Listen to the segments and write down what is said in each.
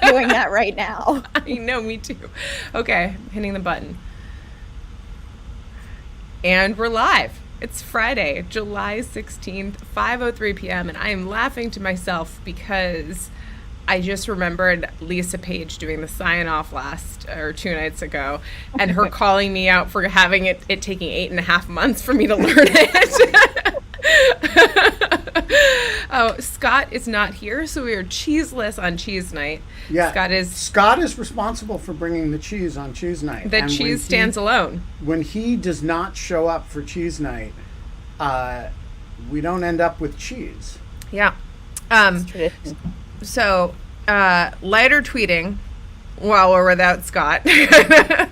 doing that right now. I know, me too. Okay, hitting the button. And we're live. It's Friday, July 16th, 5:03 p.m., and I am laughing to myself because I just remembered Lisa Page doing the sign-off last, or 2 nights ago, and her calling me out for having it taking 8.5 months for me to learn it. Oh, Scott is not here, so we are cheeseless on cheese night. Yeah, Scott is responsible for bringing the cheese on cheese night. The cheese stands alone. When he does not show up for cheese night, we don't end up with cheese. Yeah. So, lighter tweeting while we're without Scott. Ben,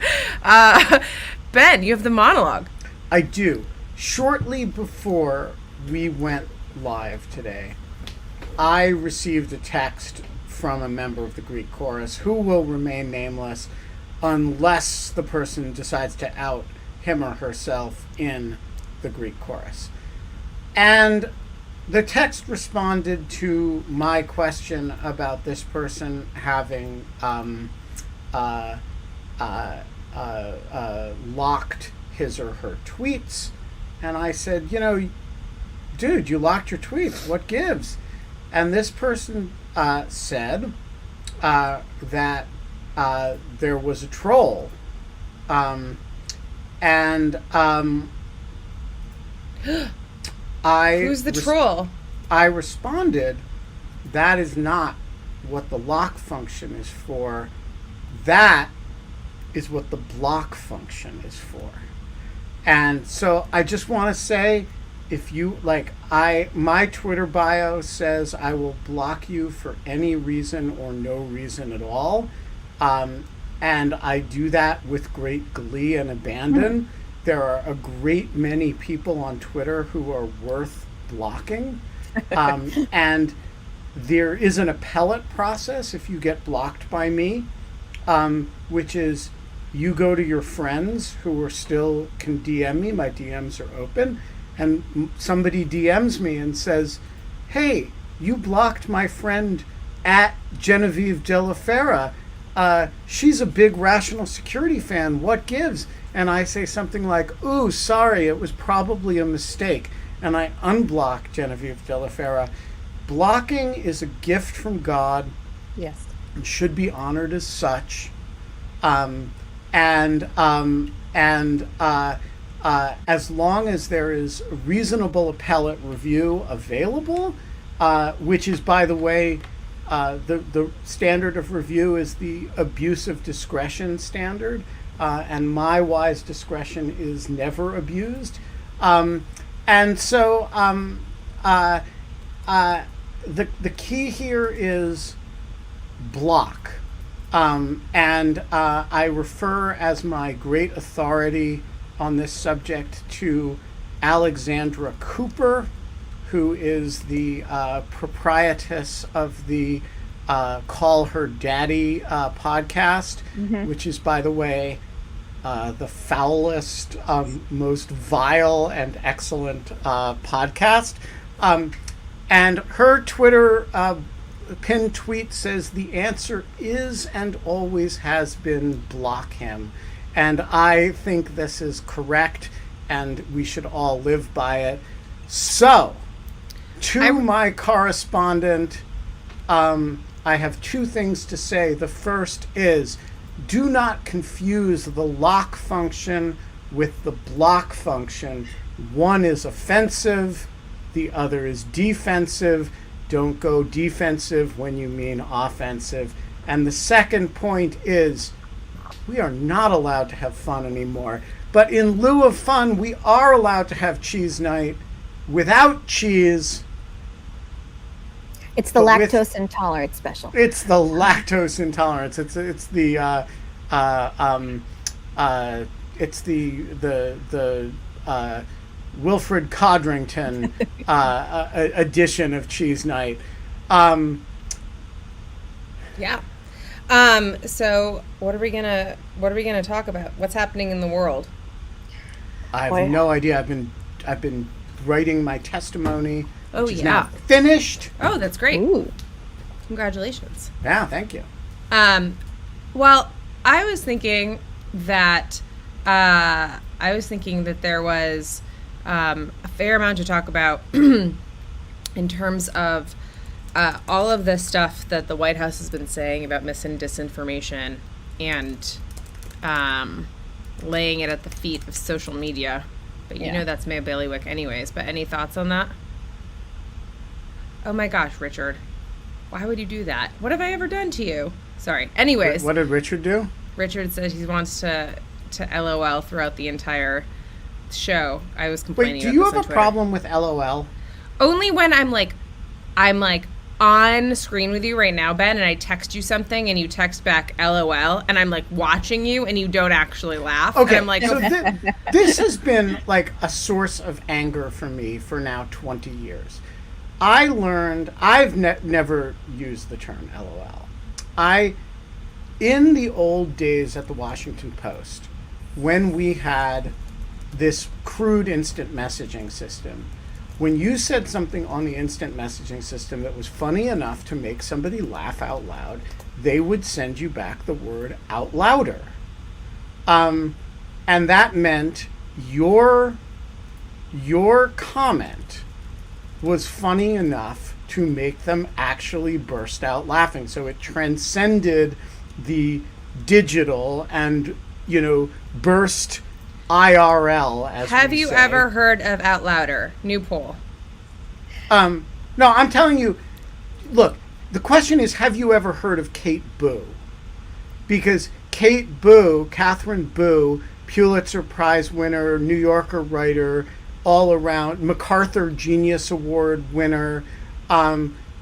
you have the monologue. I do. Shortly before we went live today, I received a text from a member of the Greek chorus who will remain nameless unless the person decides to out him or herself in the Greek chorus. And the text responded to my question about this person having locked his or her tweets. And I said, dude, you locked your tweets. What gives? And this person said that there was a troll. Who's the troll? I responded, that is not what the lock function is for. That is what the block function is for. And so I just want to say, if you my Twitter bio says I will block you for any reason or no reason at all. And I do that with great glee and abandon. There are a great many people on Twitter who are worth blocking. And there is an appellate process if you get blocked by me, which is you go to your friends who can DM me. My DMs are open. And somebody DMs me and says, hey, you blocked my friend at Genevieve De La Fera. She's a big Rational Security fan. What gives? And I say something like, ooh, sorry, it was probably a mistake. And I unblock Genevieve De La Fera. Blocking is a gift from God. Yes. And should be honored as such. As long as there is a reasonable appellate review available, which is, by the way, the standard of review is the abuse of discretion standard, and my wise discretion is never abused. And so the key here is block. And I refer as my great authority on this subject to Alexandra Cooper, who is the proprietress of the Call Her Daddy podcast, which is, by the way, the foulest, most vile and excellent podcast. And her Twitter pinned tweet says the answer is and always has been block him. And I think this is correct, and we should all live by it. So, my correspondent, I have 2 things to say. The first is, do not confuse the lock function with the block function. One is offensive, the other is defensive. Don't go defensive when you mean offensive. And the second point is, we are not allowed to have fun anymore. But in lieu of fun, we are allowed to have cheese night without cheese. It's the lactose intolerant special. It's the lactose intolerance. It's the Wilfred Codrington edition of cheese night. Yeah. So what are we gonna talk about? What's happening in the world? I have no idea. I've been writing my testimony, which is now yeah. finished. Oh, that's great. Ooh. Congratulations. Yeah, thank you. Well, I was thinking that there was a fair amount to talk about in terms of all of the stuff that the White House has been saying about mis and disinformation and laying it at the feet of social media. But you know that's my bailiwick anyways. But any thoughts on that? Oh my gosh, Richard. Why would you do that? What have I ever done to you? Sorry. Anyways. What did Richard do? Richard said he wants to LOL throughout the entire show. I was complaining about this on Twitter. Wait, do you have a problem with LOL? Only when I'm on screen with you right now, Ben, and I text you something and you text back LOL, and I'm like watching you and you don't actually laugh. Okay, and I'm like, so this has been like a source of anger for me for now 20 years. I learned, I've never used the term LOL. In the old days at the Washington Post, when we had this crude instant messaging system, when you said something on the instant messaging system that was funny enough to make somebody laugh out loud, they would send you back the word out louder. And that meant your comment was funny enough to make them actually burst out laughing. So it transcended the digital and, burst IRL, as have we you say. ever heard of Out Louder? New poll. No, I'm telling you, look, the question is, have you ever heard of Kate Boo? Because Kate Boo, Catherine Boo, Pulitzer Prize winner, New Yorker writer, all around, MacArthur Genius Award winner,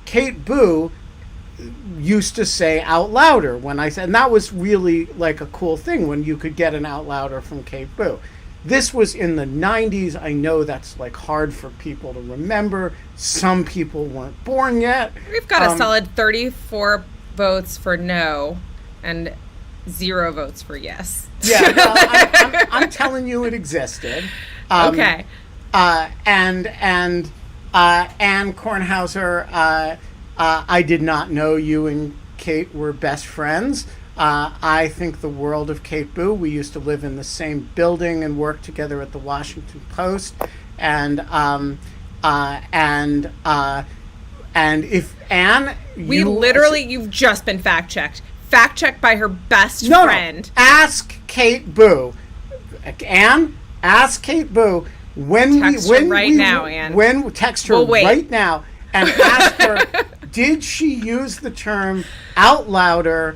Kate Boo used to say out louder when I said, and that was really like a cool thing when you could get an out louder from Kate Boo. This was in the 90s. I know that's like hard for people to remember. Some people weren't born yet. We've got a solid 34 votes for no and 0 votes for yes. Yeah, well, I'm telling you it existed. Okay. And Anne Kornhauser, I did not know you and Kate were best friends. I think the world of Kate Boo. We used to live in the same building and work together at the Washington Post. And if Anne, you've just been fact-checked by her best friend. No, ask Kate Boo. Anne, ask Kate Boo text her right now and ask her, did she use the term out louder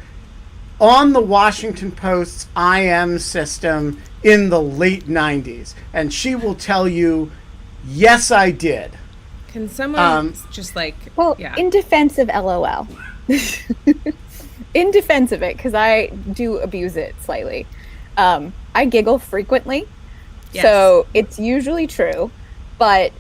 on the Washington Post's IM system in the late 90s? And she will tell you, yes, I did. Can someone in defense of LOL, in defense of it, because I do abuse it slightly, I giggle frequently. Yes. So it's usually true, but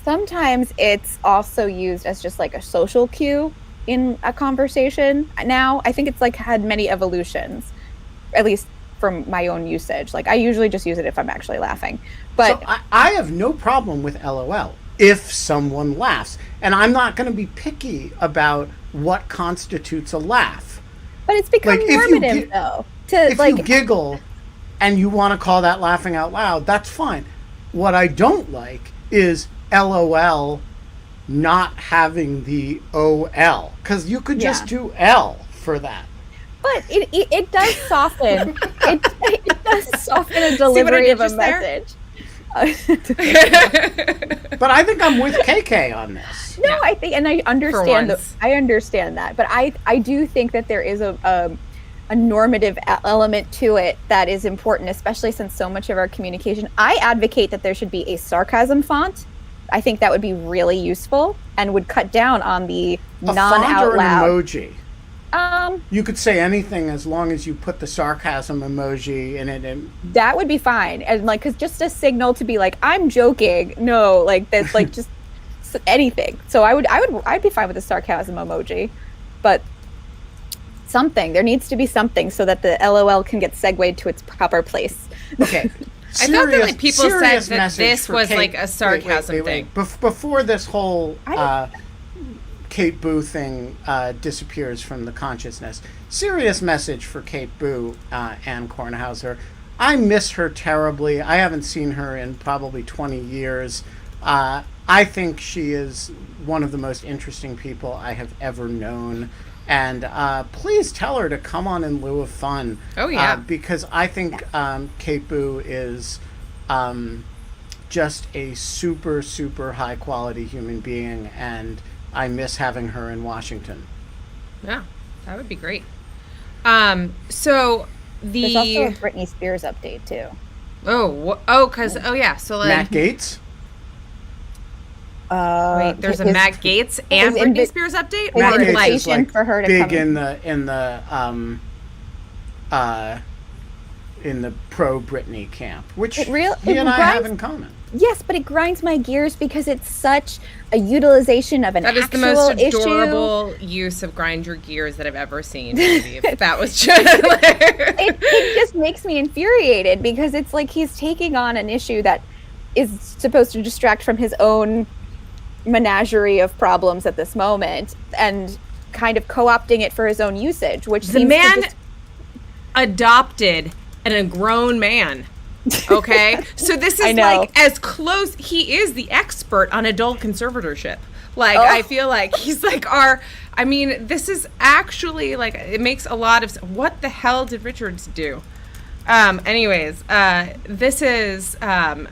sometimes it's also used as just like a social cue in a conversation. Now, I think it's like had many evolutions, at least from my own usage. Like I usually just use it if I'm actually laughing. But so I have no problem with LOL if someone laughs. And I'm not going to be picky about what constitutes a laugh. But it's become normative, though. If you giggle and you want to call that laughing out loud, that's fine. What I don't like is LOL not having the OL, because you could just do L for that. But it does soften. it does soften a delivery of a message. But I think I'm with KK on this. No, I think, and I understand that. But I do think that there is a normative element to it that is important, especially since so much of our communication. I advocate that there should be a sarcasm font. I think that would be really useful and would cut down on the non-out loud. An emoji. You could say anything as long as you put the sarcasm emoji in it, and that would be fine. And like, because just a signal to be like, I'm joking. No, like that's like just anything. So I'd be fine with the sarcasm emoji, but there needs to be something so that the LOL can get segued to its proper place. Okay. I thought that like people said that this was Kate. like a sarcasm wait. thing. Before this whole Kate Boo thing disappears from the consciousness. Serious message for Kate Boo, Anne Kornhauser. I miss her terribly. I haven't seen her in probably 20 years. I think she is one of the most interesting people I have ever known. And please tell her to come on In Lieu of Fun. Oh, yeah. Because I think Kate Boo is just a super, super high-quality human being, and I miss having her in Washington. Yeah, that would be great. There's also a Britney Spears update, too. So like... Matt Gaetz? Wait, there's a Matt Gaetz and Britney Spears update? Matt Or Gaetz is like for her to big come in the pro-Britney camp, which he it and I have in common. Yes, but it grinds my gears because it's such a utilization of an actual issue. That is the most adorable use of grind your gears that I've ever seen. If that was just... it just makes me infuriated because it's like he's taking on an issue that is supposed to distract from his own menagerie of problems at this moment and kind of co-opting it for his own usage, which the man adopted a grown man. Okay, so this is like as close. He is the expert on adult conservatorship. Like I feel like he's like this is actually like, it makes a lot of. What the hell did Richards do? This is. I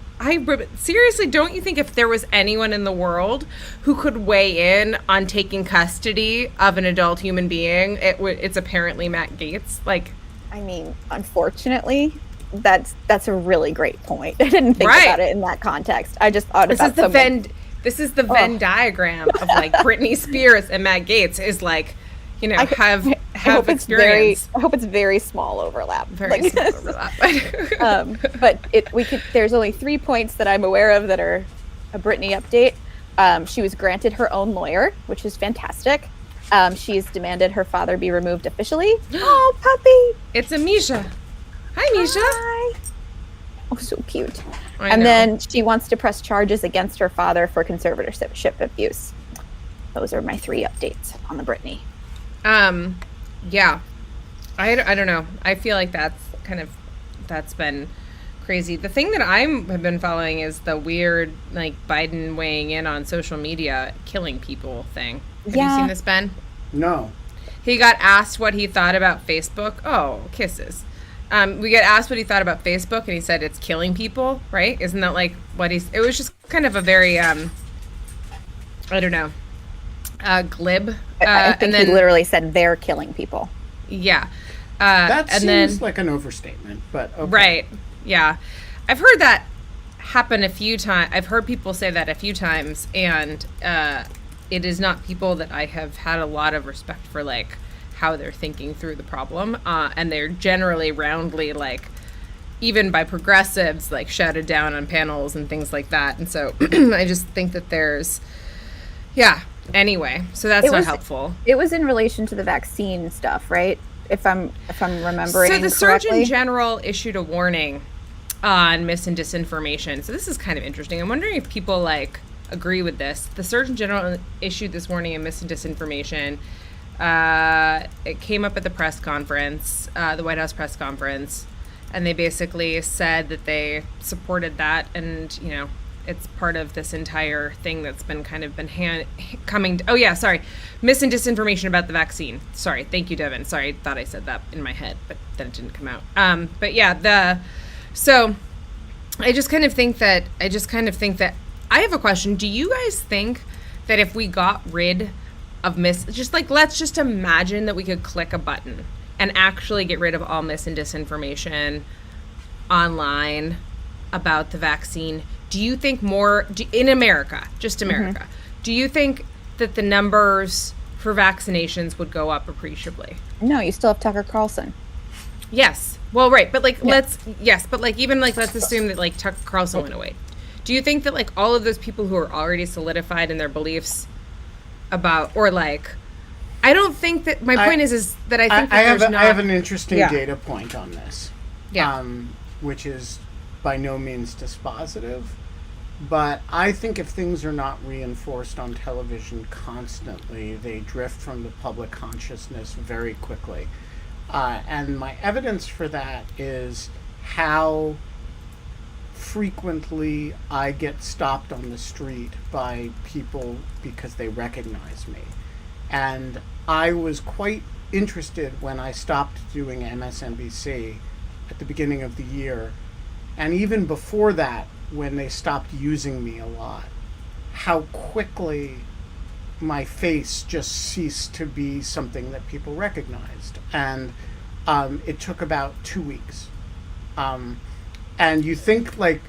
seriously, don't you think if there was anyone in the world who could weigh in on taking custody of an adult human being, it's apparently Matt Gaetz. Like, I mean, unfortunately, that's a really great point. I didn't think about it in that context. I just thought this is the Venn diagram of like Britney Spears and Matt Gaetz is like, have experience. I hope it's very small overlap. Small overlap. But there's only 3 points that I'm aware of that are a Britney update. She was granted her own lawyer, which is fantastic. She's demanded her father be removed officially. Oh, puppy! It's Amisha. Hi, Misha. Hi. Oh, so cute. And then she wants to press charges against her father for conservatorship abuse. Those are my 3 updates on the Britney. Yeah. I don't know. I feel like that's been crazy. The thing that have been following is the weird, like, Biden weighing in on social media, killing people thing. Have you seen this, Ben? No. He got asked what he thought about Facebook. Oh, kisses. We got asked what he thought about Facebook, and he said it's killing people, right? Isn't that like what it was just kind of a very, I don't know, glib. I think he literally said they're killing people. Yeah. That seems like an overstatement, but okay. Right. Yeah. I've heard that happen a few times. I've heard people say that a few times, and it is not people that I have had a lot of respect for, like, how they're thinking through the problem, and they're generally roundly, like, even by progressives, like, shouted down on panels and things like that. And so I just think that anyway, so that's not helpful. It was in relation to the vaccine stuff, right? If I'm remembering So the correctly. Surgeon General issued a warning on mis and disinformation. So this is kind of interesting. I'm wondering if people, like, agree with this. The Surgeon General issued this warning on mis and disinformation. It came up at the press conference, the White House press conference, and they basically said that they supported that, and, it's part of this entire thing that's been coming. Oh yeah, sorry, mis and disinformation about the vaccine. Sorry, thank you, Devin. Sorry, I thought I said that in my head, but then it didn't come out. But yeah, so I just kind of think that I have a question. Do you guys think that if we got rid of let's just imagine that we could click a button and actually get rid of all mis and disinformation online about the vaccine? Do you think in America, just America, do you think that the numbers for vaccinations would go up appreciably? No, you still have Tucker Carlson. Yes. Well, right. But let's assume that, like, Tucker Carlson went away. Do you think that, like, all of those people who are already solidified in their beliefs about, or, like, I don't think that, my point is that I think that I have an interesting data point on this. Yeah. Which is by no means dispositive. But I think if things are not reinforced on television constantly, they drift from the public consciousness very quickly. And my evidence for that is how frequently I get stopped on the street by people because they recognize me. And I was quite interested when I stopped doing MSNBC at the beginning of the year, and even before that, when they stopped using me a lot, how quickly my face just ceased to be something that people recognized. And it took about 2 weeks. And you think like,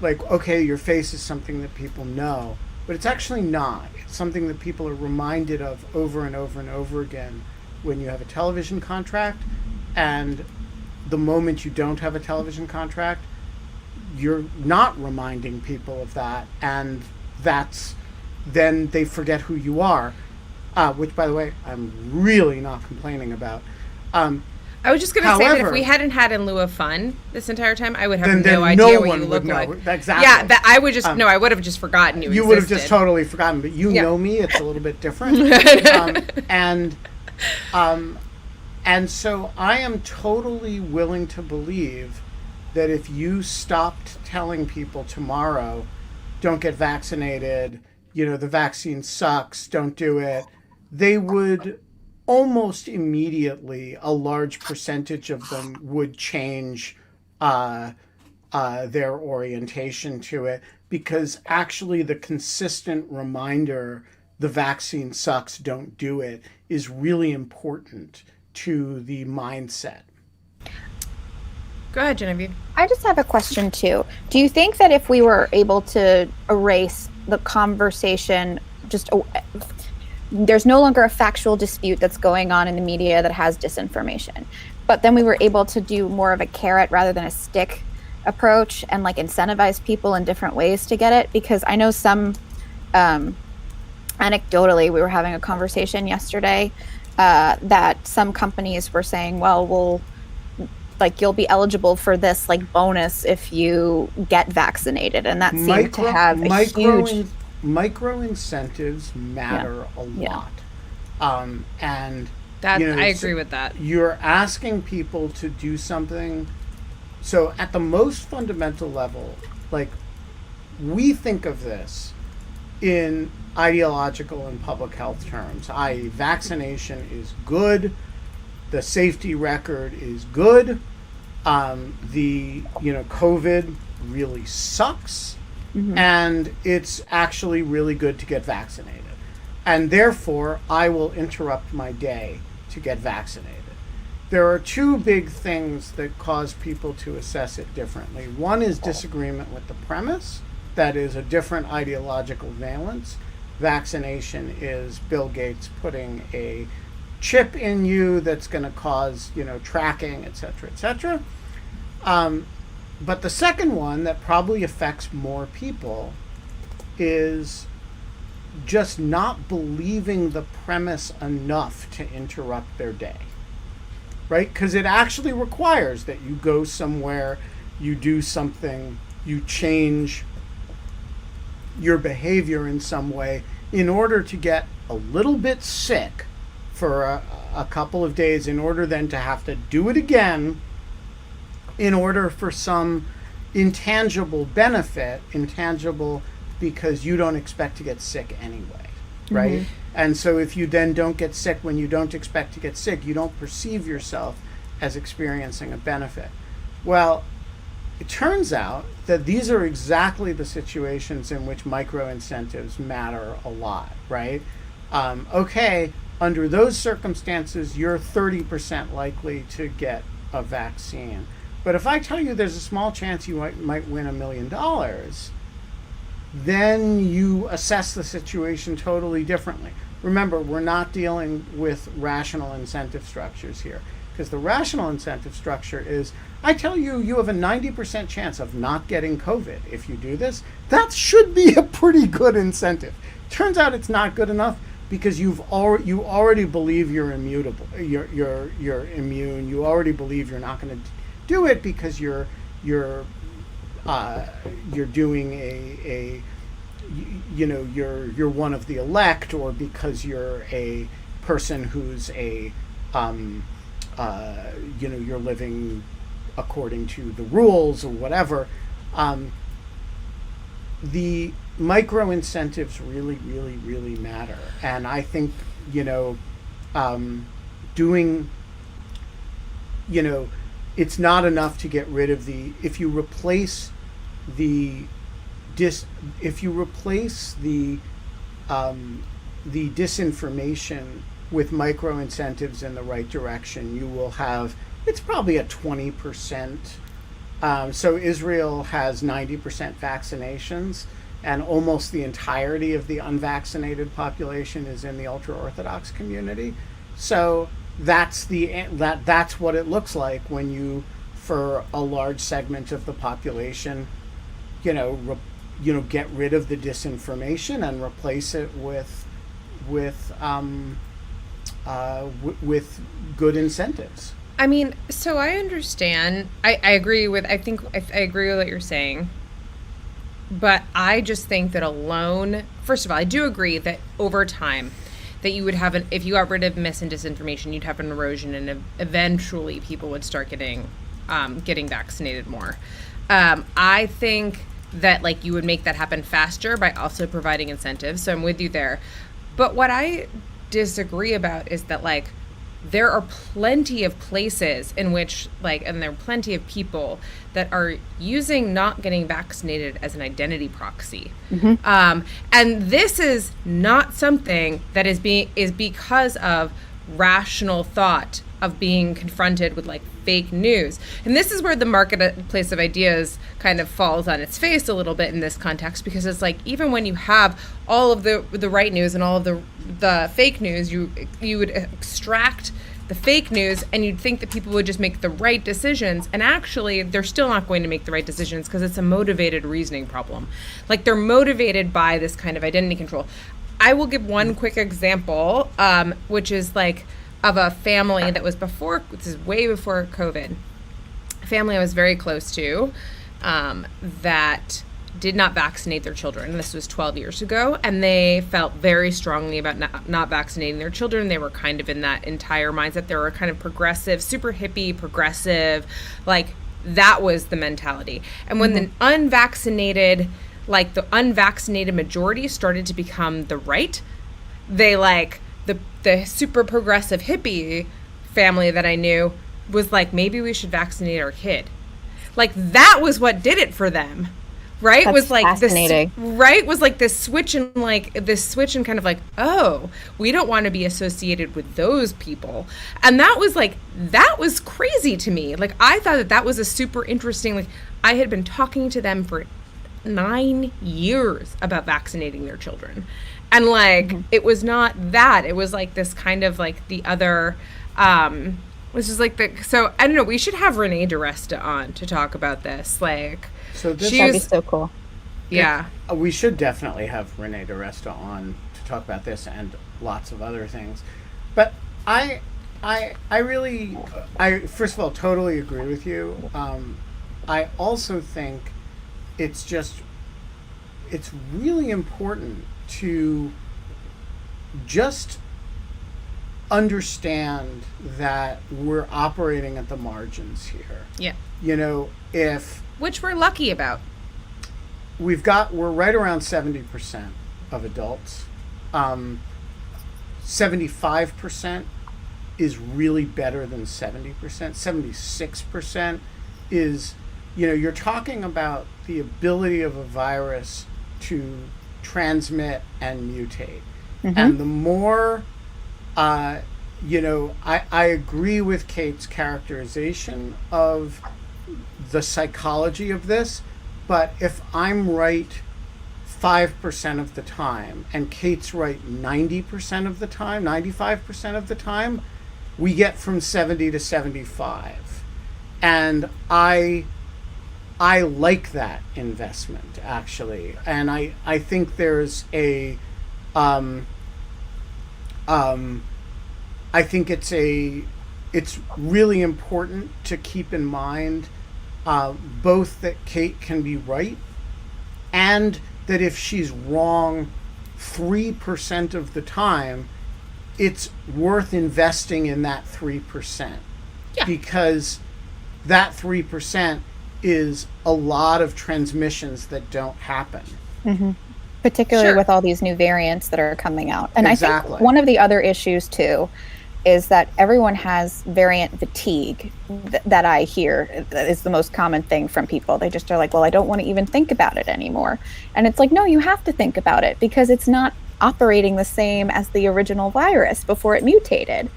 okay, your face is something that people know, but it's actually not. It's something that people are reminded of over and over and over again when you have a television contract. And the moment you don't have a television contract, you're not reminding people of that, and then they forget who you are, which, by the way, I'm really not complaining about. I was just going to say that if we hadn't had In Lieu of Fun this entire time, I would have no idea what you look like. Exactly. Yeah, that I would just I would have just forgotten you existed. You would have just totally forgotten, but you know me. It's a little bit different. And so I am totally willing to believe that if you stopped telling people tomorrow, don't get vaccinated, the vaccine sucks, don't do it, they would almost immediately, a large percentage of them would change their orientation to it, because actually the consistent reminder, the vaccine sucks, don't do it, is really important to the mindset. Go ahead, Genevieve. I just have a question too. Do you think that if we were able to erase the conversation, there's no longer a factual dispute that's going on in the media that has disinformation, but then we were able to do more of a carrot rather than a stick approach and incentivize people in different ways to get it? Because I know some, anecdotally, we were having a conversation yesterday that some companies were saying, well, you'll be eligible for this bonus if you get vaccinated, and that seemed to have a huge micro incentives matter a lot. And that I agree with that. You're asking people to do something. So at the most fundamental level, we think of this in ideological and public health terms, i.e. vaccination is good, the safety record is good, COVID really sucks, and it's actually really good to get vaccinated. And therefore, I will interrupt my day to get vaccinated. There are two big things that cause people to assess it differently. One is disagreement with the premise, that is a different ideological valence. Vaccination is Bill Gates putting a chip in you that's going to cause, tracking, et cetera. But the second one that probably affects more people is just not believing the premise enough to interrupt their day, right? Because it actually requires that you go somewhere, you do something, you change your behavior in some way in order to get a little bit sick for a couple of days, in order then to have to do it again in order for some intangible benefit, intangible because you don't expect to get sick anyway, right? And so if you then don't get sick when you don't expect to get sick, you don't perceive yourself as experiencing a benefit. Well, it turns out that these are exactly the situations in which micro incentives matter a lot, right? Okay, under those circumstances, you're 30% likely to get a vaccine. But if I tell you there's a small chance you might win $1 million, then you assess the situation totally differently. Remember, we're not dealing with rational incentive structures here, because the rational incentive structure is, I tell you, you have a 90% chance of not getting COVID if you do this. That should be a pretty good incentive. Turns out it's not good enough, because you already believe you're immutable, you're immune. You already believe you're not going to do it because you're you're doing you're one of the elect, or because you're a person who's you're living according to the rules or whatever. The micro incentives really, really, really matter. And I think, doing, it's not enough to get rid of if you replace the disinformation with micro incentives in the right direction, you will have, it's probably a 20%. So Israel has 90% vaccinations, and almost the entirety of the unvaccinated population is in the ultra-Orthodox community. So that's what it looks like when you, for a large segment of the population, get rid of the disinformation and replace it with good incentives. I mean, so I understand. I agree with. I agree with what you're saying. But I just think that alone, first of all, I do agree that over time, that you would have if you got rid of mis and disinformation, you'd have an erosion, and eventually people would start getting vaccinated more. I think that you would make that happen faster by also providing incentives. So I'm with you there. But what I disagree about is that there are plenty of places in which and there are plenty of people that are using not getting vaccinated as an identity proxy. Mm-hmm. And this is not something that is because of rational thought of being confronted with fake news. And this is where the marketplace of ideas kind of falls on its face a little bit in this context, because it's even when you have all of the right news and all of the fake news, you would extract the fake news and you'd think that people would just make the right decisions, and actually they're still not going to make the right decisions because it's a motivated reasoning problem. They're motivated by this kind of identity control. I will give one quick example, which is of a family that was this is way before COVID, a family I was very close to, that did not vaccinate their children. This was 12 years ago, and they felt very strongly about not vaccinating their children. They were kind of in that entire mindset. They were kind of progressive, super hippie, progressive, that was the mentality. And when the unvaccinated majority started to become the right, they the super progressive hippie family that I knew was maybe we should vaccinate our kid. That was what did it for them, right? That's was fascinating. This, right? Was this switch and kind of oh, we don't want to be associated with those people. And that was crazy to me. I thought that was a super interesting, I had been talking to them for 9 years about vaccinating their children. And it was not that. It was this kind of the other, which is so I don't know. We should have Renee DiResta on to talk about this. So this that'd be so cool. Yeah. We should definitely have Renee DiResta on to talk about this and lots of other things. But I really, first of all, totally agree with you. I also think it's really important to just understand that we're operating at the margins here. Yeah. Which we're lucky about. We're right around 70% of adults. 75% is really better than 70%. 76% is, you're talking about the ability of a virus to transmit and mutate. Mm-hmm. And the more, I agree with Kate's characterization of the psychology of this, but if I'm right 5% of the time and Kate's right 90% of the time, 95% of the time, we get from 70 to 75. And I like that investment, actually. And I think there's I think it's really important to keep in mind both that Kate can be right and that if she's wrong 3% of the time, it's worth investing in that 3%. Yeah. Because that 3% is a lot of transmissions that don't happen. Mm-hmm. Particularly Sure. with all these new variants that are coming out. And Exactly. I think one of the other issues too is that everyone has variant fatigue that I hear is the most common thing from people. They just are like, well, I don't want to even think about it anymore. And it's like, no, you have to think about it because it's not operating the same as the original virus before it mutated.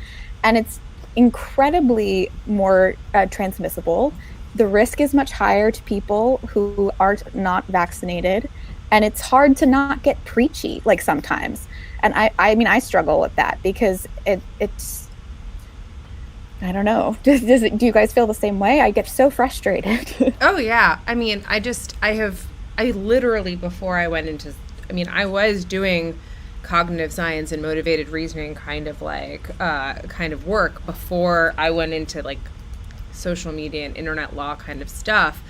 And it's incredibly more transmissible. The risk is much higher to people who are not vaccinated. And it's hard to not get preachy, like sometimes. And I mean, I struggle with that because it's, I don't know. Do you guys feel the same way? I get so frustrated. Oh, yeah. I mean, I literally, before I went into, I was doing cognitive science and motivated reasoning kind of work before I went into like social media and internet law kind of stuff.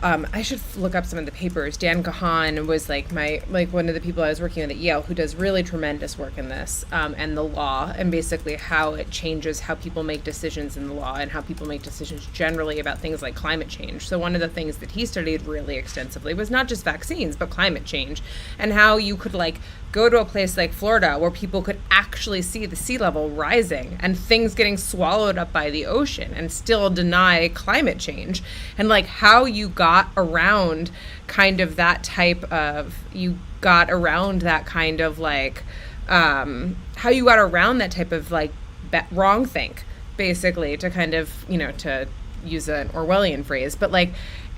I should look up some of the papers. Dan Kahan was one of the people I was working with at Yale who does really tremendous work in this, and the law, and basically how it changes how people make decisions in the law and how people make decisions generally about things like climate change. So one of the things that he studied really extensively was not just vaccines, but climate change, and how you could go to a place like Florida where people could actually see the sea level rising and things getting swallowed up by the ocean and still deny climate change, and how you got around kind of that type of, how you got around that type of wrong think, basically, to kind of, to use an Orwellian phrase, but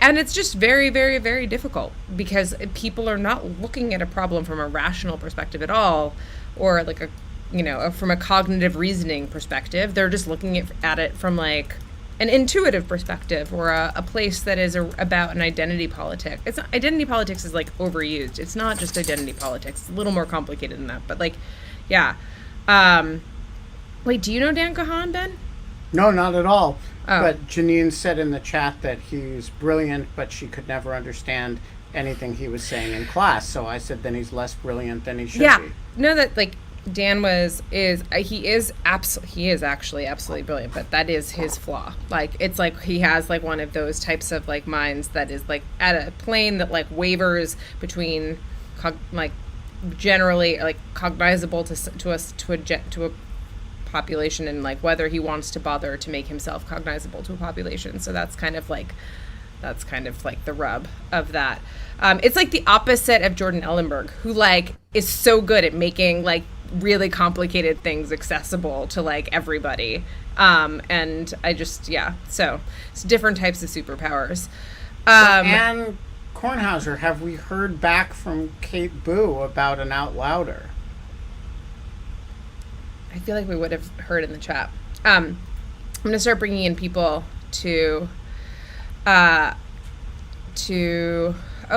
and it's just very, very, very difficult because people are not looking at a problem from a rational perspective at all, or from a cognitive reasoning perspective. They're just looking at it from an intuitive perspective, or a place that is about an identity politic. Identity politics is overused. It's not just identity politics. It's a little more complicated than that. But yeah. Wait, do you know Dan Kahan, Ben? No, not at all. Oh. But Janine said in the chat that he's brilliant, but she could never understand anything he was saying in class. So I said then he's less brilliant than he should be. No, that Dan he is actually absolutely brilliant, but that is his flaw. It's he has one of those types of minds that is at a plane that wavers between generally cognizable to a population, and whether he wants to bother to make himself cognizable to a population. So that's kind of the rub of that. It's the opposite of Jordan Ellenberg, who is so good at making really complicated things accessible to everybody. And I just, so it's different types of superpowers. Anne Kornhauser, have we heard back from Kate Boo about an Out Louder? I feel like we would have heard in the chat. I'm going to start bringing in people to oh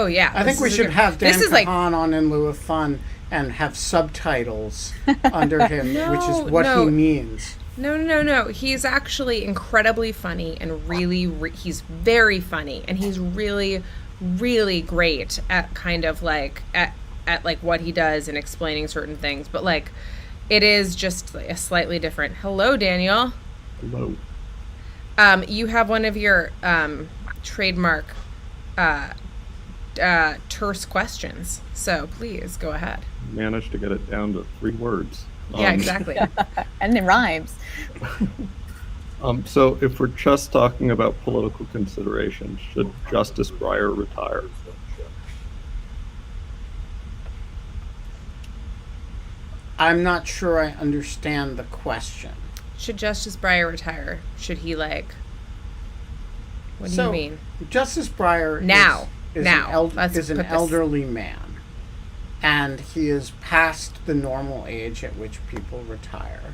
yeah. I think we should have Dan Kahan on in lieu of fun and have subtitles under him, which is what he means. No. He's actually incredibly funny and he's very funny, and he's really, really great at kind of at what he does and explaining certain things. But it is just a slightly different. Hello, Daniel. Hello. You have one of your trademark terse questions, so please go ahead. Managed to get it down to 3 words. Yeah, exactly. And it rhymes. So if we're just talking about political considerations, should Justice Breyer retire? I'm not sure I understand the question. Should Justice Breyer retire? Should he what do you mean? Justice Breyer is an elderly man, and he is past the normal age at which people retire.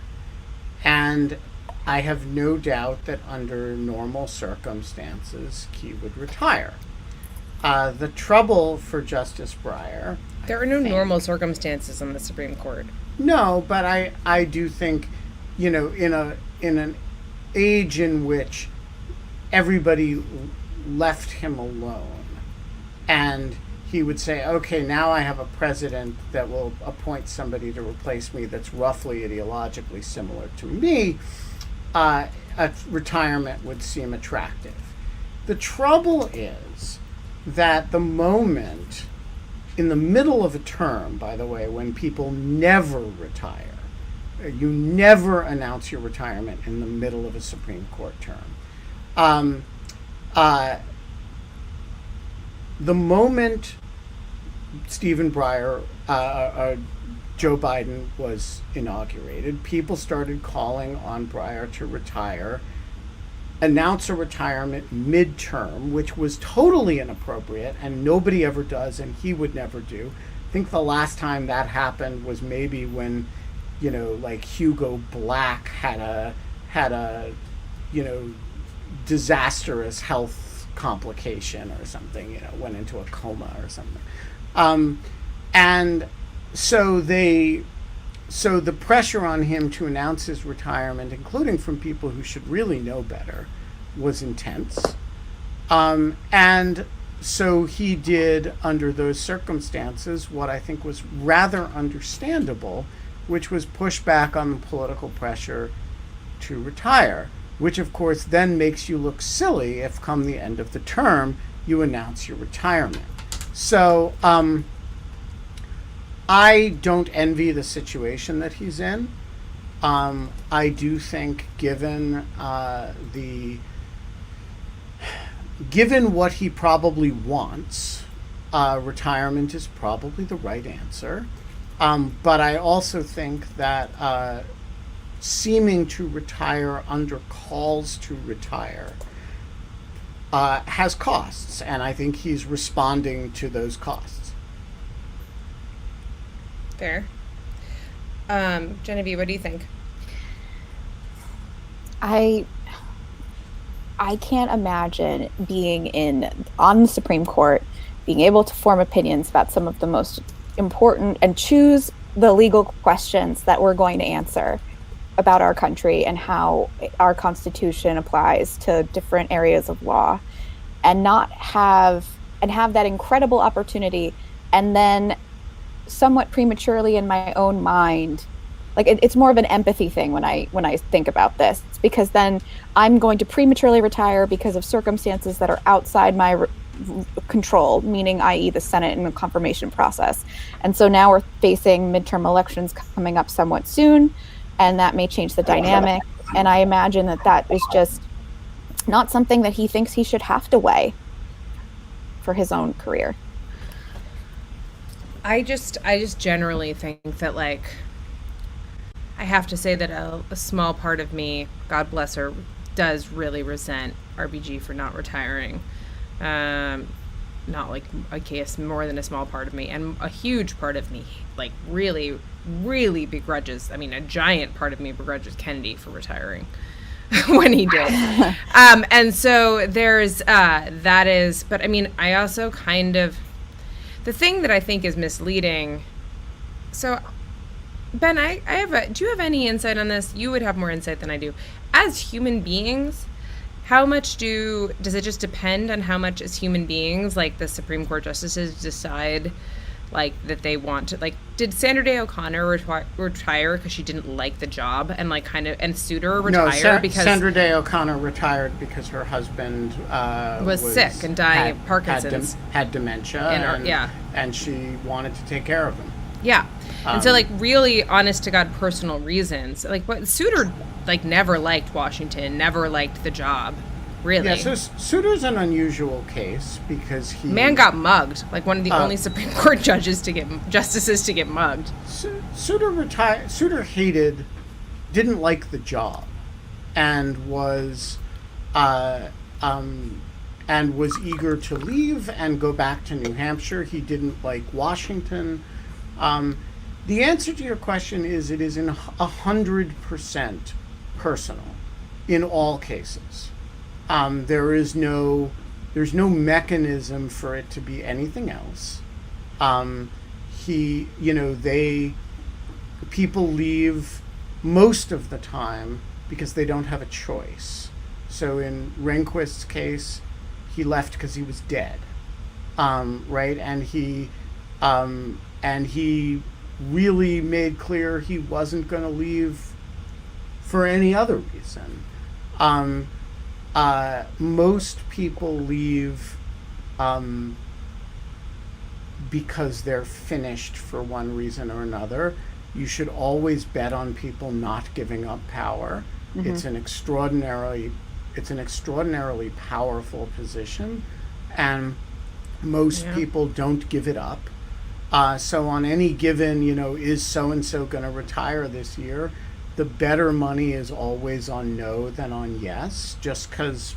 And I have no doubt that under normal circumstances he would retire. The trouble for Justice Breyer... There are no normal circumstances on the Supreme Court. No, but I do think, in an age in which everybody left him alone. And he would say, okay, now I have a president that will appoint somebody to replace me that's roughly ideologically similar to me. A retirement would seem attractive. The trouble is that the moment in the middle of a term, by the way, when people never retire, you never announce your retirement in the middle of a Supreme Court term. The moment Stephen Breyer, Joe Biden was inaugurated, people started calling on Breyer to retire, announce a retirement midterm, which was totally inappropriate and nobody ever does and he would never do. I think the last time that happened was maybe when, like Hugo Black had a disastrous health complication or something, went into a coma or something. And so the pressure on him to announce his retirement, including from people who should really know better, was intense. And so he did, under those circumstances, what I think was rather understandable, which was push back on the political pressure to retire, which of course then makes you look silly if come the end of the term you announce your retirement. So I don't envy the situation that he's in. I do think given what he probably wants, retirement is probably the right answer. But I also think that seeming to retire under calls to retire has costs, and I think he's responding to those costs. Fair. Genevieve, what do you think? I can't imagine being on the Supreme Court, being able to form opinions about some of the most important and choose the legal questions that we're going to answer about our country and how our Constitution applies to different areas of law, and have that incredible opportunity, and then somewhat prematurely in my own mind, like it's more of an empathy thing when I think about this, because then I'm going to prematurely retire because of circumstances that are outside my control, meaning i.e. the Senate and the confirmation process. And so now we're facing midterm elections coming up somewhat soon, and that may change the dynamic. And I imagine that is just not something that he thinks he should have to weigh for his own career. I just generally think that, like, I have to say that a small part of me, God bless her, does really resent RBG for not retiring. Not like, I guess, more than a small part of me, and a huge part of me, like, really, really begrudges. I mean, a giant part of me begrudges Kennedy for retiring when he did. And so there's that is, but I mean, I also kind of, the thing that I think is misleading. So, Ben, do you have any insight on this? You would have more insight than I do. As human beings, how much does it just depend on how much as human beings, like the Supreme Court justices, decide like that they want to, like, did Sandra Day O'Connor retire because she didn't like the job, and like kind of, and Souter retire because Sandra Day O'Connor retired because her husband was sick and dying of Parkinson's, had dementia, and she wanted to take care of him. Yeah. And so, like, really honest to God personal reasons, like, what Souter, like, never liked Washington, never liked the job, really. Yeah, so Souter's an unusual case because man got mugged, like one of the only Supreme Court justices to get mugged. Souter didn't like the job, and was eager to leave and go back to New Hampshire. He didn't like Washington. The answer to your question is it is 100% personal in all cases. There's no mechanism for it to be anything else. People leave most of the time because they don't have a choice. So in Rehnquist's case, he left because he was dead, right? And he really made clear he wasn't going to leave for any other reason. Most people leave because they're finished for one reason or another. You should always bet on people not giving up power. Mm-hmm. It's an extraordinarily powerful position, and most people don't give it up. So on any given, is so-and-so going to retire this year, the better money is always on no than on yes, just because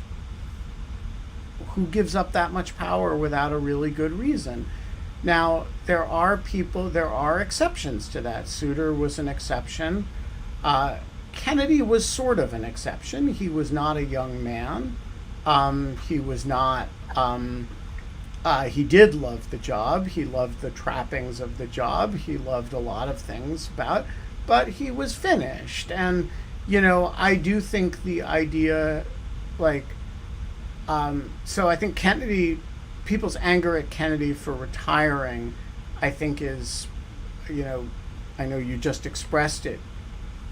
who gives up that much power without a really good reason? Now, there are exceptions to that. Souter was an exception. Kennedy was sort of an exception. He was not a young man. He was not... he did love the job. He loved the trappings of the job. He loved a lot of things about, but he was finished. And, I do think the idea, so I think people's anger at Kennedy for retiring, I think is, I know you just expressed it,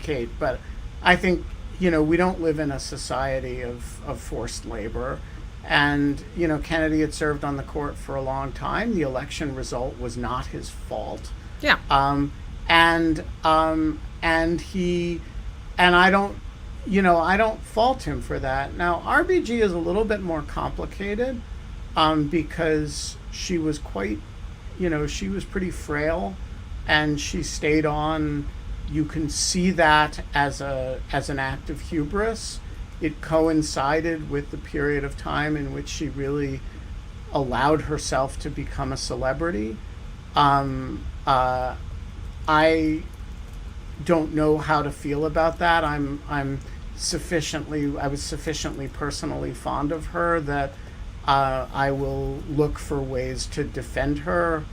Kate, but I think, we don't live in a society of forced labor. And, Kennedy had served on the court for a long time. The election result was not his fault. Yeah. And I don't fault him for that. Now, RBG is a little bit more complicated, because she was she was pretty frail, and she stayed on. You can see that as an act of hubris. It coincided with the period of time in which she really allowed herself to become a celebrity. I don't know how to feel about that. I was sufficiently personally fond of her that I will look for ways to defend her.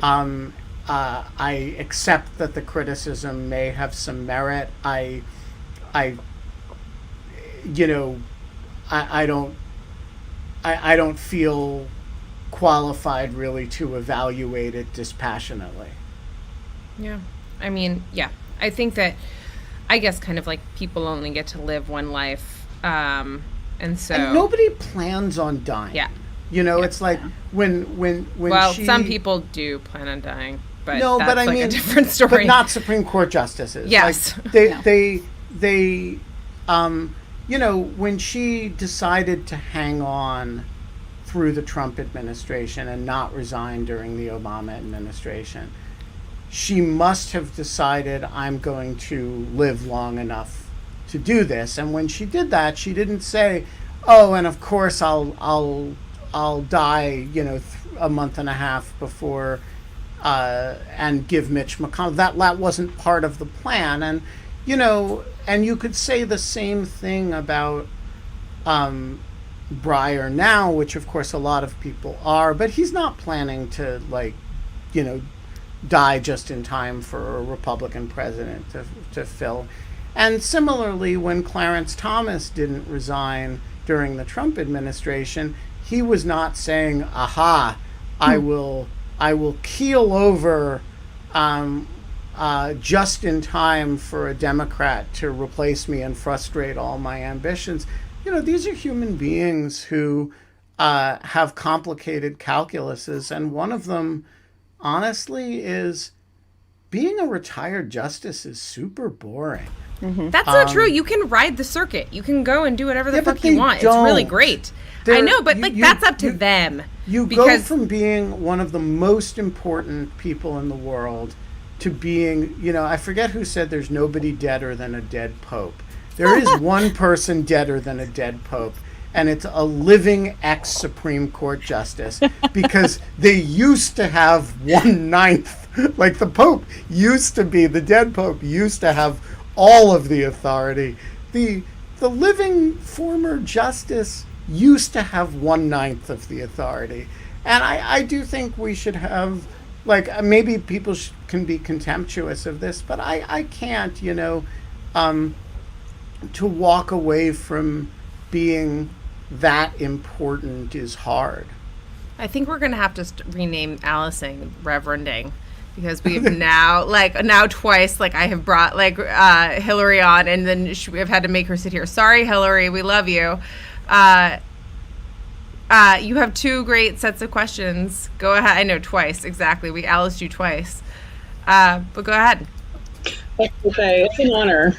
I accept that the criticism may have some merit. I don't feel qualified really to evaluate it dispassionately. Yeah. I think that, I guess, kind of like people only get to live one life. And nobody plans on dying. Yeah. It's like when some people do plan on dying, but no, that's but a different story. But not Supreme Court justices. Yes. They when she decided to hang on through the Trump administration and not resign during the Obama administration, she must have decided, I'm going to live long enough to do this. And when she did that, she didn't say, oh, and of course I'll die, a month and a half before, and give Mitch McConnell. That wasn't part of the plan. And, and you could say the same thing about Breyer now, which of course a lot of people are, but he's not planning to die just in time for a Republican president to fill. And similarly, when Clarence Thomas didn't resign during the Trump administration, he was not saying, aha, I will keel over just in time for a Democrat to replace me and frustrate all my ambitions. These are human beings who have complicated calculuses, and one of them, honestly, is being a retired justice is super boring. Mm-hmm. That's not true. You can ride the circuit. You can go and do whatever the fuck you want. Don't. It's really great. I know, but that's up to them. You go from being one of the most important people in the world to being, I forget who said there's nobody deader than a dead pope. There is one person deader than a dead pope, and it's a living ex-Supreme Court justice, because they used to have 1/9, like the Pope used to be, the dead Pope used to have all of the authority. The living former justice used to have 1/9 of the authority. And I do think we should have, maybe people can be contemptuous of this, but I can't, to walk away from being that important is hard. I think we're going to have to rename Alicing Reverending, because we've now twice, like, I have brought, like, Hillary on, and then we've had to make her sit here. Sorry, Hillary, we love you. You have two great sets of questions. Go ahead. I know, twice, exactly. We Aliced you twice. But go ahead. Okay, it's an honor.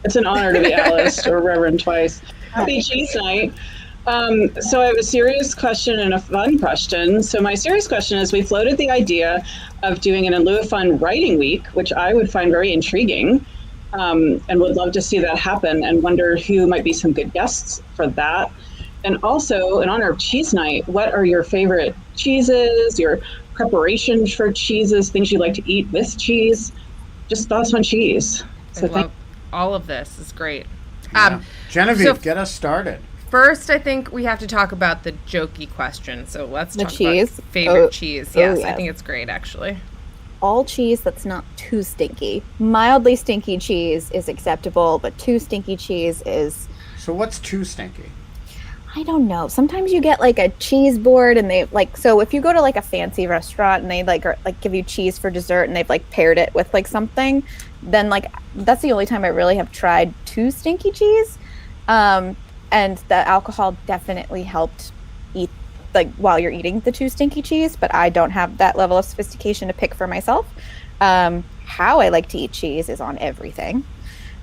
It's an honor to be Aliced or Reverend twice. Happy cheese night. So I have a serious question and a fun question. So my serious question is, we floated the idea of doing an In Lieu of Fun writing week, which I would find very intriguing, and would love to see that happen, and wonder who might be some good guests for that. And also, in honor of cheese night, what are your favorite cheeses, your preparations for cheeses, things you like to eat with cheese? Just thoughts on cheese. So I love all of this. It's great. Yeah. Genevieve, get us started. First, I think we have to talk about the jokey question. So let's talk cheese. about favorite cheese. Yes, I think it's great, actually. All cheese that's not too stinky. Mildly stinky cheese is acceptable, but too stinky cheese is... So what's too stinky? I don't know. Sometimes you get like a cheese board, and they like, so if you go to like a fancy restaurant and they like give you cheese for dessert, and they've like paired it with like something, then like that's the only time I really have tried too stinky cheese. And the alcohol definitely helped eat like while you're eating the too stinky cheese, but I don't have that level of sophistication to pick for myself. How I like to eat cheese is on everything,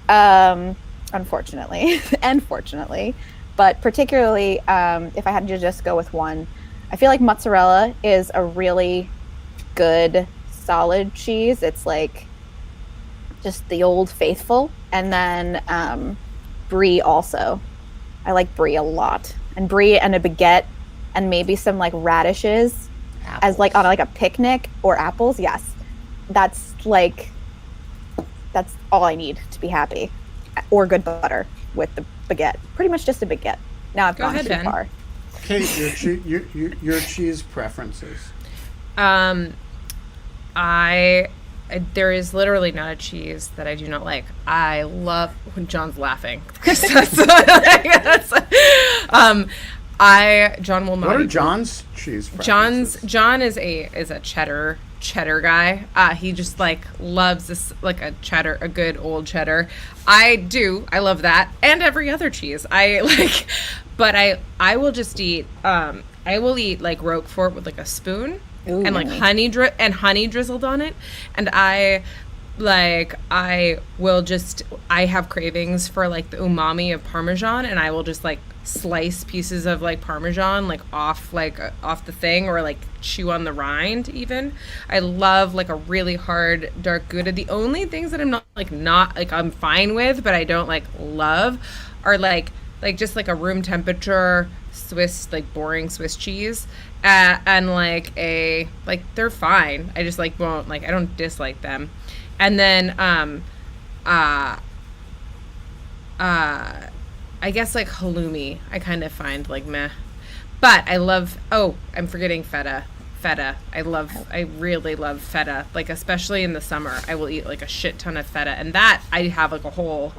unfortunately and fortunately. But particularly, if I had to just go with one, I feel like mozzarella is a really good, solid cheese. It's like just the old faithful. And then brie also. I like brie a lot. And brie and a baguette and maybe some like radishes as like on like a picnic, or apples. Yes. That's all I need to be happy. Or good butter with the baguette. Pretty much just a baguette. Now I've gone too far. Kate, your cheese preferences. There is literally not a cheese that I do not like. I love when John's laughing. John will not. What are John's cheese preferences? John is a cheddar guy. He just like loves this, like a good old cheddar. I love that, and every other cheese I like, but I will just eat I will eat like Roquefort with like a spoon. Ooh, and like honey drizzled on it, and I have cravings for like the umami of Parmesan, and I will just like slice pieces of like Parmesan like off the thing, or like chew on the rind even. I love like a really hard dark Gouda. The only things that I'm not I'm fine with, but I don't like love, are like just like a room temperature Swiss, like boring Swiss cheese, and like they're fine. I just like won't like, I don't dislike them. And then I guess like halloumi I kind of find like meh, but I love, I'm forgetting feta. I really love feta, like especially in the summer. I will eat like a shit ton of feta, and that I have like a whole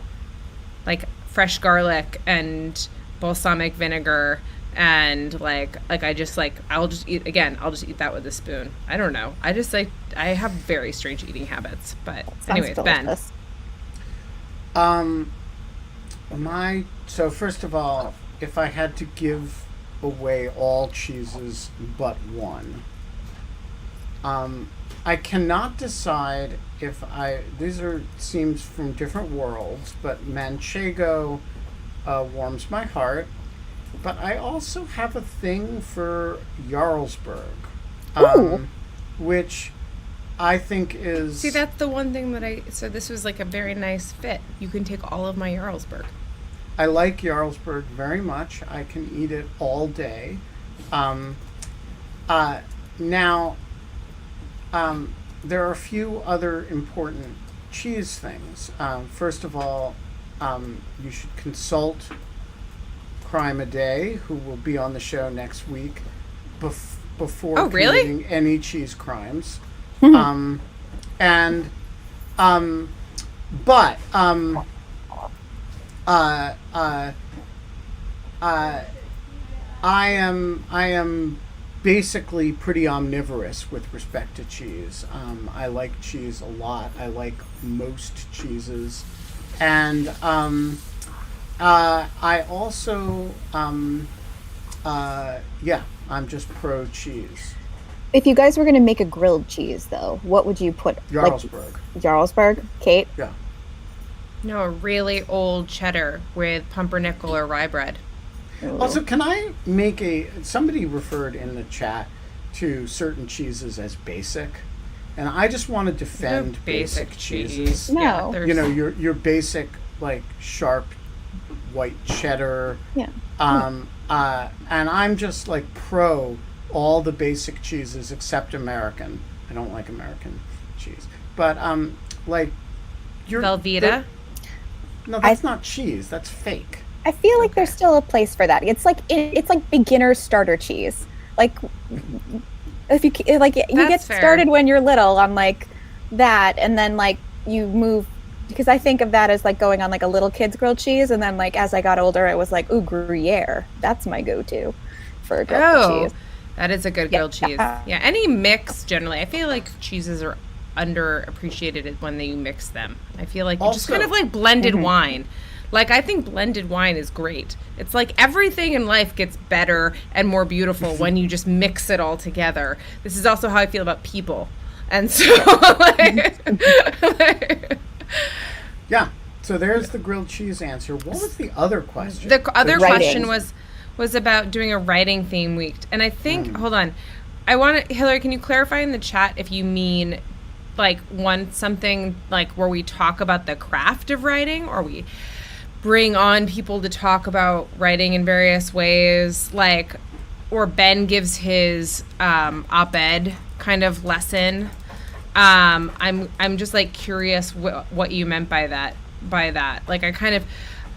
like fresh garlic and balsamic vinegar, and like I just like, I'll just eat that with a spoon. I don't know, I just like, I have very strange eating habits. But anyways, Ben. So first of all, if I had to give away all cheeses but one, I cannot decide if these seems from different worlds, but Manchego warms my heart. But I also have a thing for Jarlsberg, which I think is... See, that's the one thing that so this was like a very nice fit. You can take all of my Jarlsberg. I like Jarlsberg very much. I can eat it all day. Now, there are a few other important cheese things. First of all, you should consult Crime a Day, who will be on the show next week, before committing any cheese crimes. I am basically pretty omnivorous with respect to cheese. I like cheese a lot. I like most cheeses, and I also I'm just pro cheese. If you guys were going to make a grilled cheese, though, what would you put? Jarlsberg. Jarlsberg, Kate? Yeah. No, a really old cheddar with pumpernickel or rye bread. Ooh. Also, can I make somebody referred in the chat to certain cheeses as basic, and I just want to defend basic cheeses. No. Yeah, You know, your basic, like, sharp white cheddar. Yeah. And I'm just like pro all the basic cheeses except American. I don't like American cheese, but like your Velveeta. No, that's not cheese. That's fake. I feel like there's still a place for that. It's like beginner starter cheese. Like if you get fair. started when you're little on like that, and then like you move, because I think of that as like going on like a little kid's grilled cheese, and then like as I got older, I was like, ooh, Gruyere. That's my go-to for a grilled cheese. That is a good grilled cheese. Yeah, any mix generally. I feel like cheeses are underappreciated when you mix them. I feel like it's just kind of like blended wine. Like, I think blended wine is great. It's like everything in life gets better and more beautiful when you just mix it all together. This is also how I feel about people. And so, Yeah. So there's the grilled cheese answer. What was the other question? The other Writing. question was about doing a writing theme week. And I think, hold on. Hillary, can you clarify in the chat if you mean like something like where we talk about the craft of writing, or we bring on people to talk about writing in various ways, like, or Ben gives his op-ed kind of lesson. I'm just like curious what you meant by that. Like,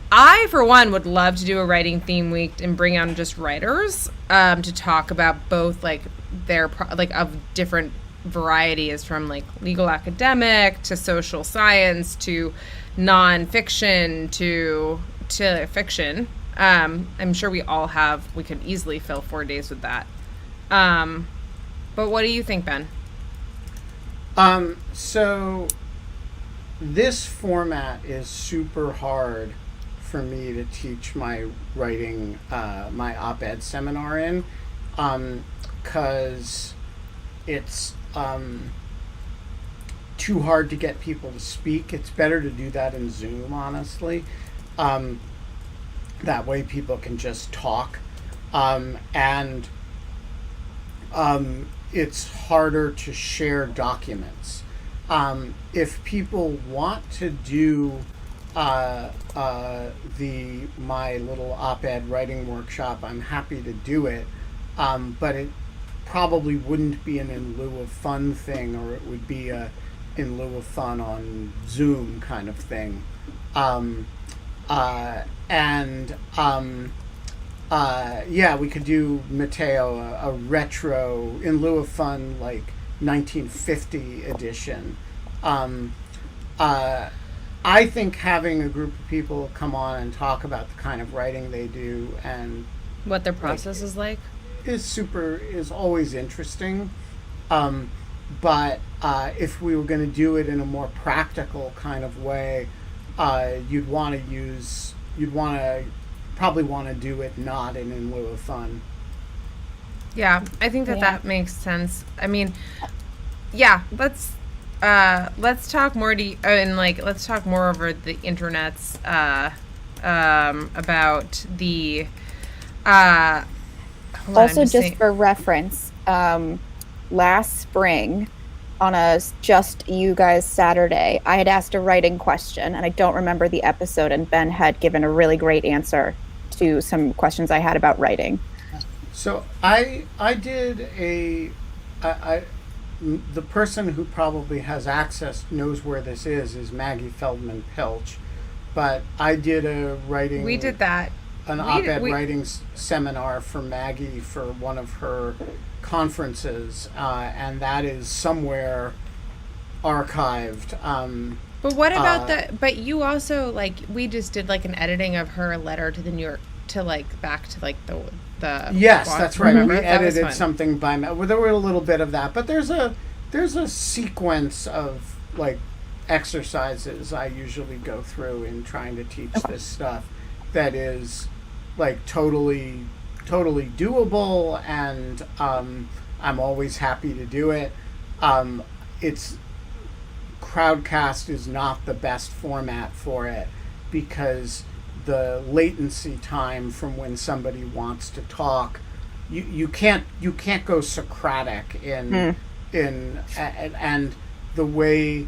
I for one would love to do a writing theme week and bring on just writers to talk about both like their of different varieties, from like legal academic to social science to nonfiction to fiction. I'm sure we could easily fill 4 days with that. But what do you think, Ben? So this format is super hard for me to teach my writing, my op-ed seminar in, because it's too hard to get people to speak. It's better to do that in Zoom, honestly. That way people can just talk. And it's harder to share documents. If people want to do my little op-ed writing workshop, I'm happy to do it. But it probably wouldn't be an in lieu of fun thing, or it would be a in lieu of fun on Zoom kind of thing. We could do, Matteo, a retro in lieu of fun, like 1950 edition. I think having a group of people come on and talk about the kind of writing they do and What their process is like? is always interesting. But if we were going to do it in a more practical kind of way, you'd probably want to do it not in lieu of fun. Yeah, I think that makes sense. I mean, yeah, let's talk more let's talk more over the internets about the Also, just for reference, last spring on a Just You Guys Saturday, I had asked a writing question, and I don't remember the episode, and Ben had given a really great answer to some questions I had about writing. So I did the person who probably has access, knows where this is Maggie Feldman Pilch, but I did an op-ed writing seminar for Maggie for one of her conferences, and that is somewhere archived. But what about but you also, like, we just did like an editing of her letter to the New York to back to the yes, walk, that's right. remember? We That was edited fun. something by well, there were a little bit of that, but there's a sequence of like exercises I usually go through in trying to teach this stuff that is like totally doable, and I'm always happy to do it. It's Crowdcast is not the best format for it because the latency time from when somebody wants to talk, you can't go Socratic in and the way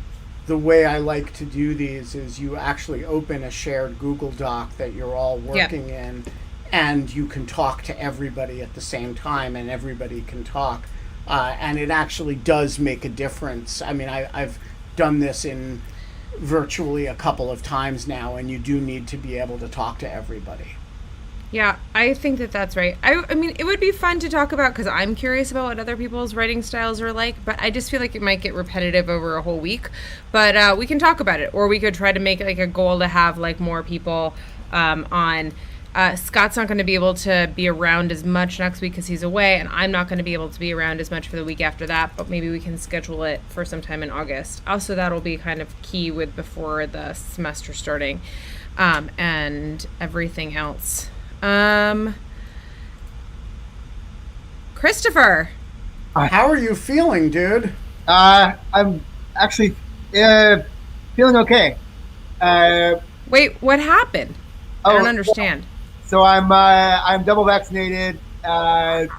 I like to do these is you actually open a shared Google Doc that you're all working in, and you can talk to everybody at the same time, and everybody can talk, and it actually does make a difference. I mean, I've done this in virtually a couple of times now, and you do need to be able to talk to everybody. Yeah, I think that's right. I mean, it would be fun to talk about because I'm curious about what other people's writing styles are like, but I just feel like it might get repetitive over a whole week. But we can talk about it, or we could try to make like a goal to have like more people on. Scott's not going to be able to be around as much next week because he's away, and I'm not going to be able to be around as much for the week after that, but maybe we can schedule it for sometime in August. Also, that'll be kind of key with before the semester starting and everything else. Christopher, how are you feeling, dude? I'm actually feeling okay. Wait, what happened? I don't understand. So I'm double vaccinated,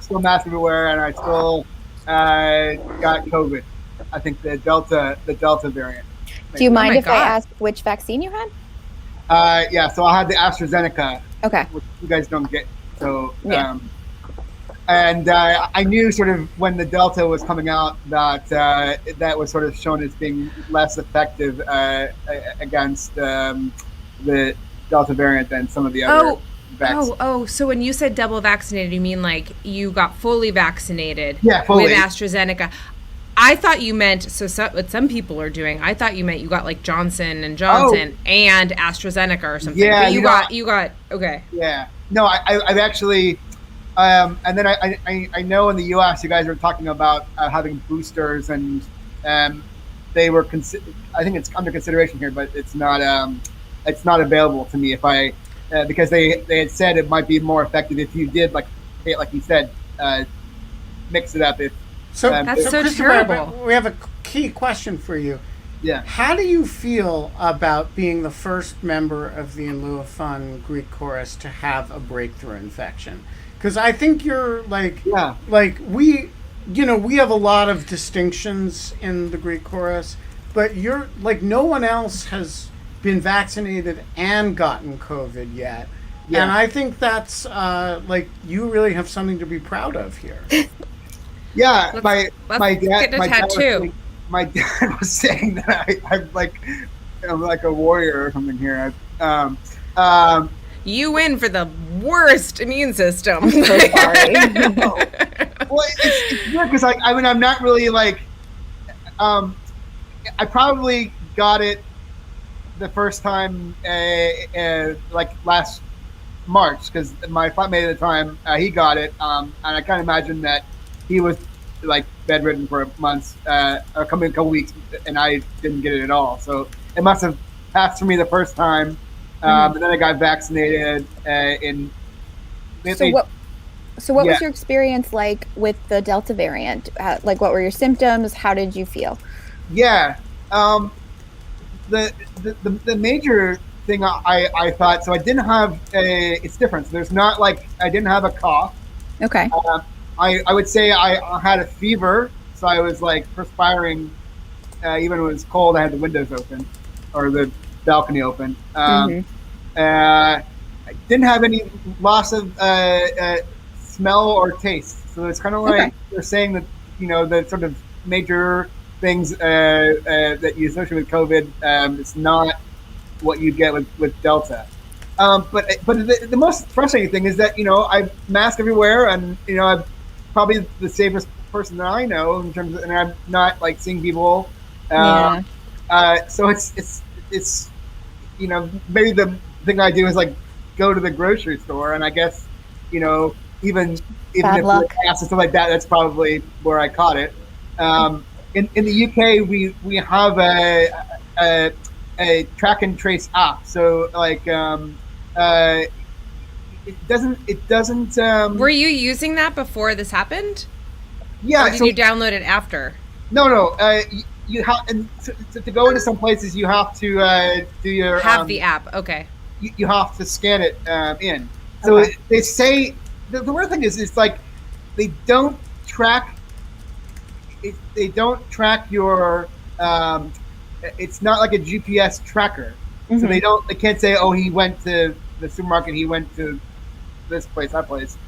still mask everywhere, and I still got COVID. I think the Delta variant. Do you mind if I ask which vaccine you had? Yeah, so I had the AstraZeneca. Okay. Which you guys don't get. So, yeah. And I knew sort of when the Delta was coming out that that was sort of shown as being less effective against the Delta variant than some of the other vaccines. So when you said double vaccinated, you mean like you got fully vaccinated fully. With AstraZeneca. I thought you meant, what some people are doing, I thought you meant you got like Johnson & Johnson and AstraZeneca or something. Yeah, but you got, okay. Yeah. No, I've actually, and then I know in the U.S. you guys were talking about having boosters, and they were, I think it's under consideration here, but it's not available to me if I, because they had said it might be more effective if you did, like you said, mix it up. That's so terrible. We have a key question for you. Yeah. How do you feel about being the first member of the In Lieu of Fun Greek chorus to have a breakthrough infection? Because I think you're we have a lot of distinctions in the Greek chorus, but you're like, no one else has been vaccinated and gotten COVID yet. Yeah. And I think that's you really have something to be proud of here. Yeah, let's get a tattoo. My dad was saying that I'm like a warrior or something here. You win for the worst immune system. I'm so sorry. Well, it's weird because I'm not really I probably got it the first time last March because my flatmate at the time he got it, and I kind of imagine that he was like bedridden for months, a couple weeks, and I didn't get it at all. So it must have passed for me the first time, and then I got vaccinated. So what was your experience like with the Delta variant? What were your symptoms? How did you feel? Yeah, the major thing I thought, so I didn't have it's different. So there's not I didn't have a cough. Okay. I would say I had a fever, so I was perspiring. Even when it was cold, I had the windows open or the balcony open. I didn't have any loss of smell or taste. So it's kind of like they're saying that the sort of major things that you associate with COVID, it's not what you get with Delta. But the most frustrating thing is that I mask everywhere, and I'm probably the safest person that I know in terms of, and I'm not seeing people. So it's maybe the thing I do is go to the grocery store, and I guess, even Bad if luck. and stuff like that, that's probably where I caught it. In the UK, we have a track and trace app. So like it doesn't. Were you using that before this happened? Yeah. Or did you download it after? No. You have, and to go into some places, you have to do your the app. Okay. You have to scan it in. So Okay. they say the weird thing is, it's like they don't track. They don't track your. It's not like a GPS tracker, so they can't say, oh, he went to the supermarket, he went to this place, that place.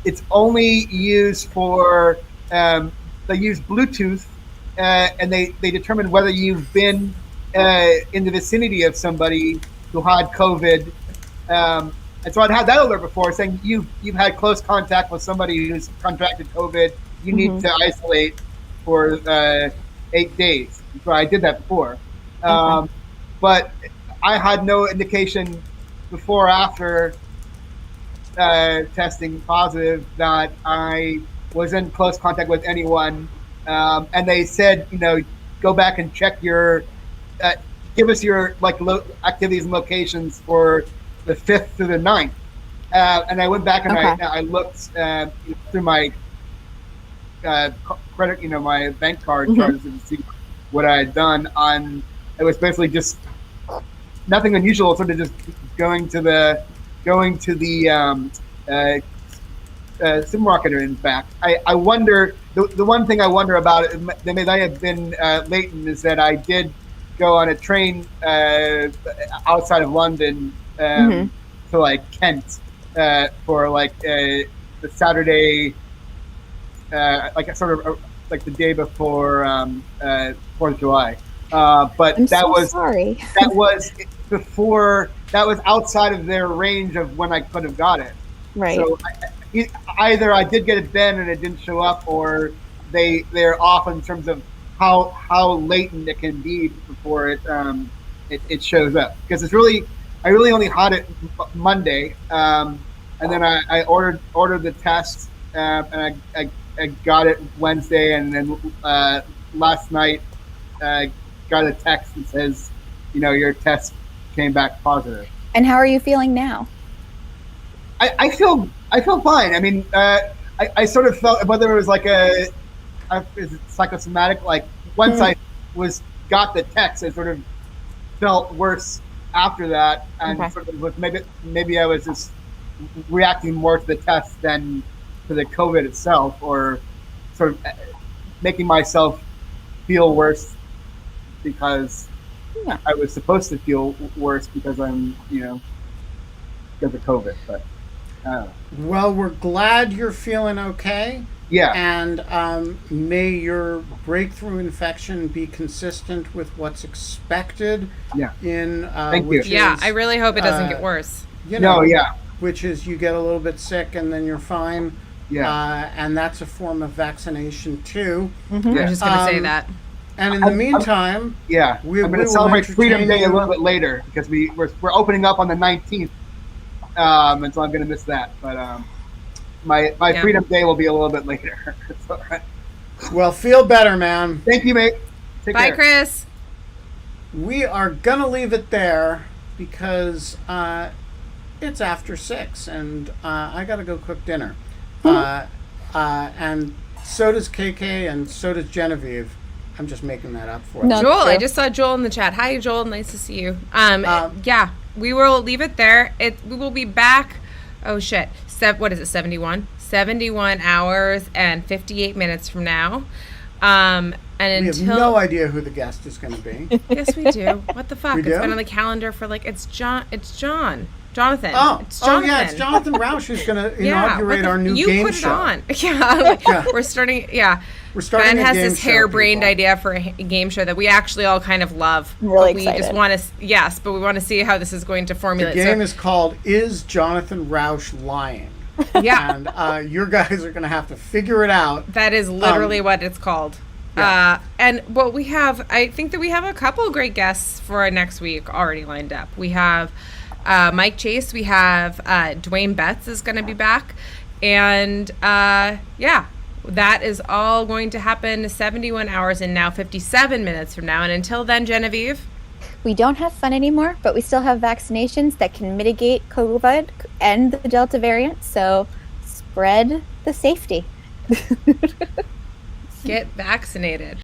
It's only used for. They use Bluetooth, and they determine whether you've been in the vicinity of somebody who had COVID. And so I'd had that alert before saying you've had close contact with somebody who's contracted COVID. You need to isolate for 8 days. So I did that before. But I had no indication before or after testing positive that I was in close contact with anyone. And they said, go back and check your, give us your activities and locations for the 5th through the 9th. And I went back and I looked through my credit, my bank card charges to see what I had done. It was basically just nothing unusual, sort of just going to the supermarket and back. I wonder, the one thing I wonder about it, they may have been latent, is that I did go on a train outside of London to like Kent for like the Saturday, like a sort of like the day before 4th of July. But that was before, that was outside of their range of when I could have got it. Right. So either I did get it then and it didn't show up, or they're off in terms of how latent it can be before it shows up. Because I really only had it Monday, and then I ordered the test, and I got it Wednesday, and then last night got a text that says, your test came back positive. And how are you feeling now? I feel fine. I mean, I sort of felt, whether it was like is it psychosomatic, like once I got the text, I sort of felt worse after that, and sort of was maybe I was just reacting more to the test than to the COVID itself, or sort of making myself feel worse because I was supposed to feel worse because I'm, because of COVID. But well, we're glad you're feeling okay. Yeah. And may your breakthrough infection be consistent with what's expected. Yeah. Thank you. Yeah, I really hope it doesn't get worse. Which is you get a little bit sick and then you're fine. Yeah. And that's a form of vaccination too. I was just going to say that. And in the meantime, I'm going to celebrate Freedom Day a little bit later because we're opening up on the 19th, and so I'm going to miss that. But my Freedom Day will be a little bit later. All right. Well, feel better, man. Thank you, mate. Take Bye, care. Chris. We are going to leave it there because it's after 6 and I got to go cook dinner. And so does KK and so does Genevieve. I'm just making that up for you. No, Joel, true. I just saw Joel in the chat. Hi, Joel. Nice to see you. Yeah, we will leave it there. We will be back. Oh, shit. What is it, 71? 71 hours and 58 minutes from now. And we have no idea who the guest is going to be. Yes, we do. What the fuck? We It's do? been on the calendar for it's John. It's Jonathan. It's Jonathan. Oh, yeah, it's Jonathan Rausch who's going to inaugurate our new game show. You put it on. Yeah. We're starting, We're starting Ben a has game this show, harebrained people. idea for a game show that we actually all kind of love. I'm really but we excited. just want to, but we want to see how this is going to The formulate. game is called Is Jonathan Rausch Lying? Yeah. And your guys are going to have to figure it out. That is literally what it's called. Yeah. And what we have, I think that we have a couple great guests for next week already lined up. We have Mike Chase. We have Dwayne Betts is going to be back. And yeah, that is all going to happen 71 hours and now 57 minutes from now. And until then, Genevieve. We don't have fun anymore, but we still have vaccinations that can mitigate COVID and the Delta variant. So spread the safety. Get vaccinated.